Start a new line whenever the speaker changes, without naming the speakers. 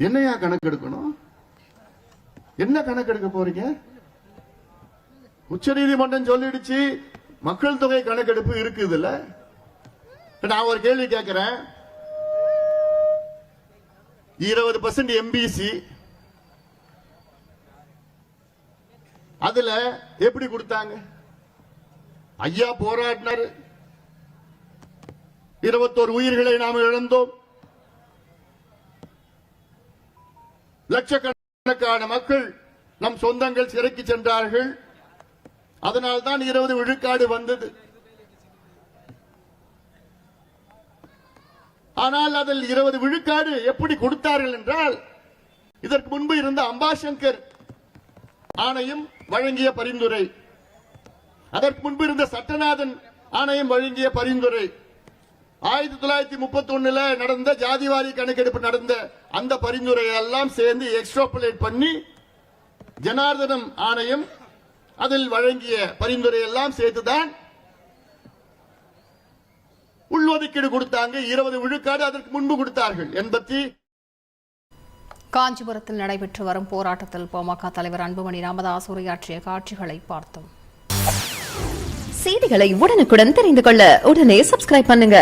என்னையா கணக்கெடுக்கணும்? என்ன கணக்கெடுக்க போறீங்க? உச்ச நீதிமன்றம் சொல்லிடுச்சு மக்கள் தொகை கணக்கெடுப்பு இருக்குதுல்ல. நான் ஒரு கேள்வி கேட்கிறேன். 20% எம்பிசி அதுல எப்படி கொடுத்தாங்க? ஐயா போராடினாரு. 21 உயிர்களை நாம் இழந்தோம். லட்சக்கணக்கான மக்கள் நம் சொந்தங்கள் சிறைக்கு சென்றார்கள். அதனால்தான் 20 விழுக்காடு வந்தது. ஆனால் அதில் 20 விழுக்காடு எப்படி கொடுத்தார்கள் என்றால், இதற்கு முன்பு இருந்த அம்பாசங்கர் ஆணையம் வழங்கிய பரிந்துரை, அதற்கு முன்பு இருந்த சட்டநாதன் ஆணையம் வழங்கிய பரிந்துரை, 1931 நடந்த ஜாதிவாரி கணக்கெடுப்பு நடந்த அந்த பரிந்துரையை எல்லாம் சேர்ந்து எக்ஸ்ட்ராபுலேட் பண்ணி ஜனார்தனம் ஆணையம் அதில் வழங்கிய பரிந்துரை எல்லாம் சேர்த்துதான் உள்ஒதுக்கீடு கொடுத்தாங்க. 20 விழுக்காடு அதற்கு முன்பு கொடுத்தார்கள்.
காஞ்சிபுரத்தில் நடைபெற்று வரும் போராட்டத்தில் பாமக தலைவர் அன்புமணி ராமதாஸ் உரையாற்றிய காட்சிகளை பார்த்தோம்.
செய்திகளை உடனுக்குடன் தெரிந்து கொள்ள உடனே சப்ஸ்கிரைப் பண்ணுங்க.